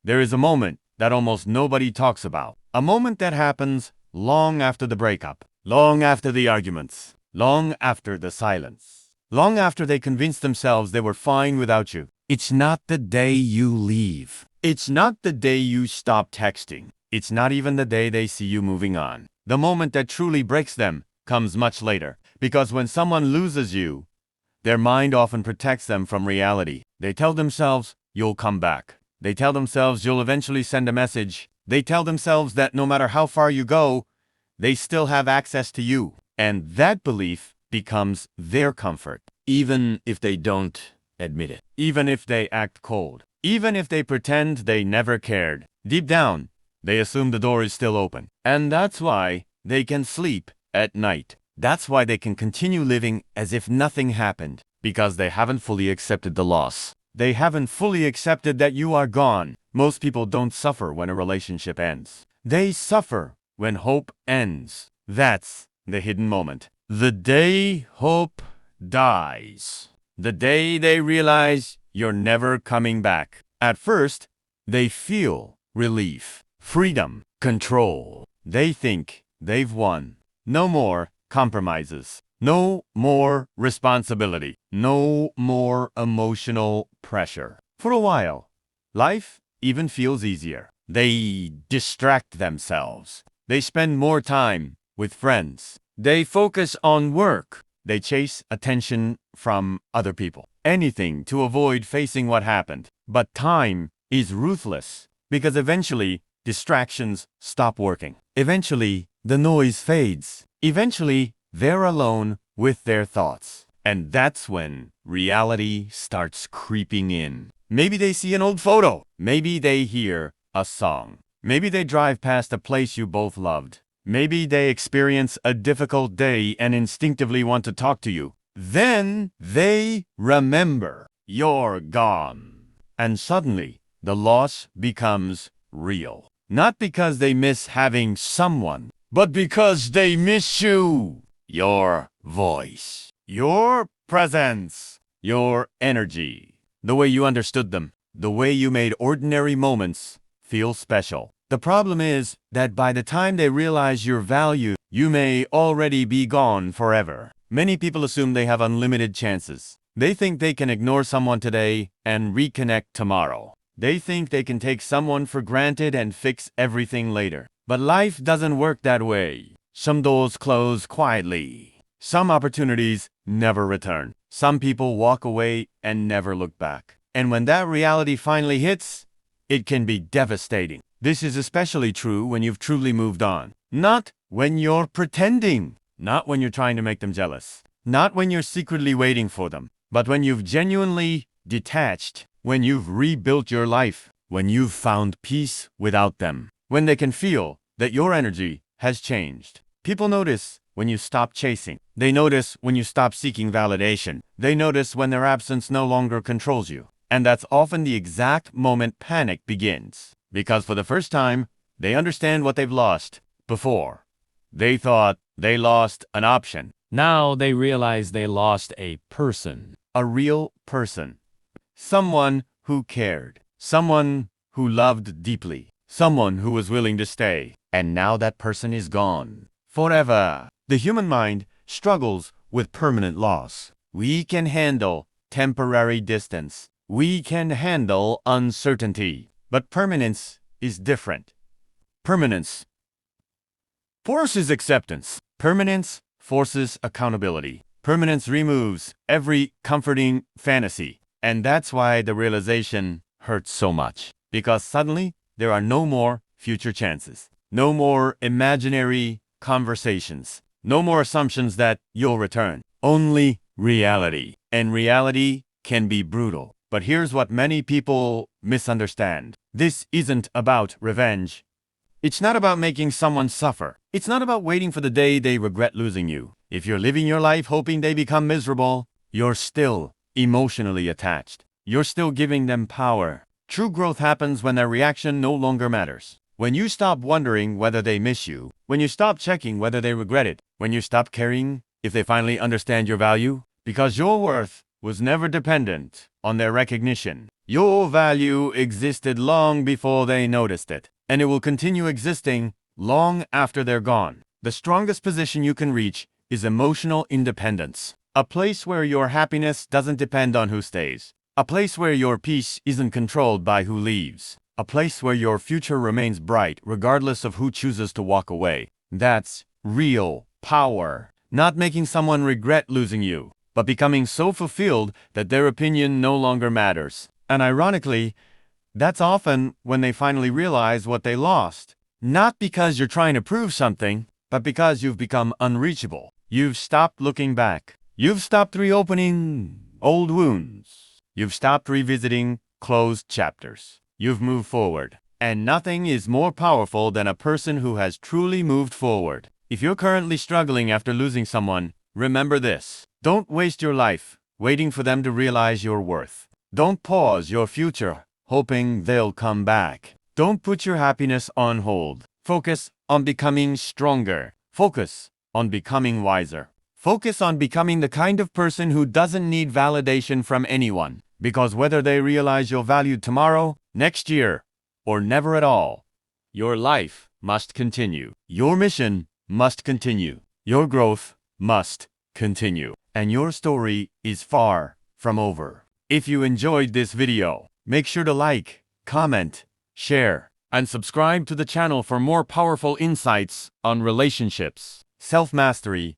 there is a moment that almost nobody talks about. A moment that happens long after the breakup, long after the arguments, long after the silence, long after they convinced themselves they were fine without you. It's not the day you leave. It's not the day you stop texting. It's not even the day they see you moving on. The moment that truly breaks them comes much later, because when someone loses you, their mind often protects them from reality. They tell themselves, you'll come back. They tell themselves you'll eventually send a message. They tell themselves that no matter how far you go, they still have access to you. And that belief becomes their comfort, even if they don't admit it. Even if they act cold. Even if they pretend they never cared. Deep down, they assume the door is still open. And that's why they can sleep at night. That's why they can continue living as if nothing happened. Because they haven't fully accepted the loss. They haven't fully accepted that you are gone. Most people don't suffer when a relationship ends. They suffer when hope ends. That's the hidden moment. The day hope dies. The day they realize you're never coming back. At first, they feel relief, freedom, control. They think they've won. No more compromises. No more responsibility. No more emotional pressure. For a while, life even feels easier. They distract themselves. They spend more time with friends. They focus on work. They chase attention from other people. Anything to avoid facing what happened. But time is ruthless because eventually distractions stop working. Eventually, the noise fades. Eventually, they're alone with their thoughts. And that's when reality starts creeping in. Maybe they see an old photo. Maybe they hear a song. Maybe they drive past a place you both loved. Maybe they experience a difficult day and instinctively want to talk to you. Then they remember you're gone. And suddenly, the loss becomes real. Not because they miss having someone, but because they miss you. Your voice, your presence, your energy, the way you understood them, the way you made ordinary moments feel special. The problem is that by the time they realize your value, you may already be gone forever. Many people assume they have unlimited chances. They think they can ignore someone today and reconnect tomorrow. They think they can take someone for granted and fix everything later. But life doesn't work that way. Some doors close quietly. Some opportunities never return. Some people walk away and never look back. And when that reality finally hits, it can be devastating. This is especially true when you've truly moved on. Not when you're pretending. Not when you're trying to make them jealous. Not when you're secretly waiting for them. But when you've genuinely detached. When you've rebuilt your life. When you've found peace without them. When they can feel that your energy has changed. People notice when you stop chasing. They notice when you stop seeking validation. They notice when their absence no longer controls you. And that's often the exact moment panic begins. Because for the first time, they understand what they've lost. Before, they thought they lost an option. Now they realize they lost a person. A real person. Someone who cared. Someone who loved deeply. Someone who was willing to stay. And now that person is gone. Forever. The human mind struggles with permanent loss. We can handle temporary distance. We can handle uncertainty. But permanence is different. Permanence forces acceptance. Permanence forces accountability. Permanence removes every comforting fantasy. And that's why the realization hurts so much. Because suddenly, there are no more future chances. No more imaginary conversations. No more assumptions that you'll return. Only reality. And reality can be brutal. But here's what many people misunderstand. This isn't about revenge. It's not about making someone suffer. It's not about waiting for the day they regret losing you. If you're living your life hoping they become miserable, you're still emotionally attached. You're still giving them power. True growth happens when their reaction no longer matters. When you stop wondering whether they miss you. When you stop checking whether they regret it. When you stop caring if they finally understand your value. Because your worth was never dependent on their recognition. Your value existed long before they noticed it, and it will continue existing long after they're gone. The strongest position you can reach is emotional independence. A place where your happiness doesn't depend on who stays. A place where your peace isn't controlled by who leaves. A place where your future remains bright regardless of who chooses to walk away. That's real power. Not making someone regret losing you, but becoming so fulfilled that their opinion no longer matters. And ironically, that's often when they finally realize what they lost. Not because you're trying to prove something, but because you've become unreachable. You've stopped looking back. You've stopped reopening old wounds. You've stopped revisiting closed chapters. You've moved forward. And nothing is more powerful than a person who has truly moved forward. If you're currently struggling after losing someone, remember this. Don't waste your life waiting for them to realize your worth. Don't pause your future hoping they'll come back. Don't put your happiness on hold. Focus on becoming stronger. Focus on becoming wiser. Focus on becoming the kind of person who doesn't need validation from anyone. Because whether they realize your value tomorrow, next year, or never at all, your life must continue. Your mission must continue. Your growth must continue. And your story is far from over. If you enjoyed this video, make sure to like, comment, share, and subscribe to the channel for more powerful insights on relationships, self-mastery,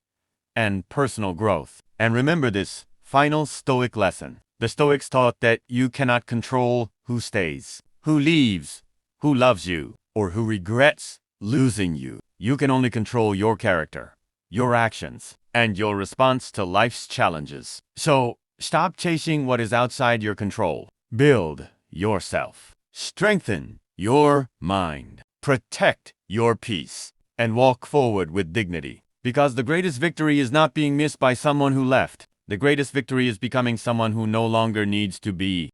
and personal growth. And remember this final Stoic lesson. The Stoics taught that you cannot control who stays, who leaves, who loves you, or who regrets losing you. You can only control your character, your actions, and your response to life's challenges. So, stop chasing what is outside your control. Build yourself. Strengthen your mind. Protect your peace. And walk forward with dignity. Because the greatest victory is not being missed by someone who left. The greatest victory is becoming someone who no longer needs to be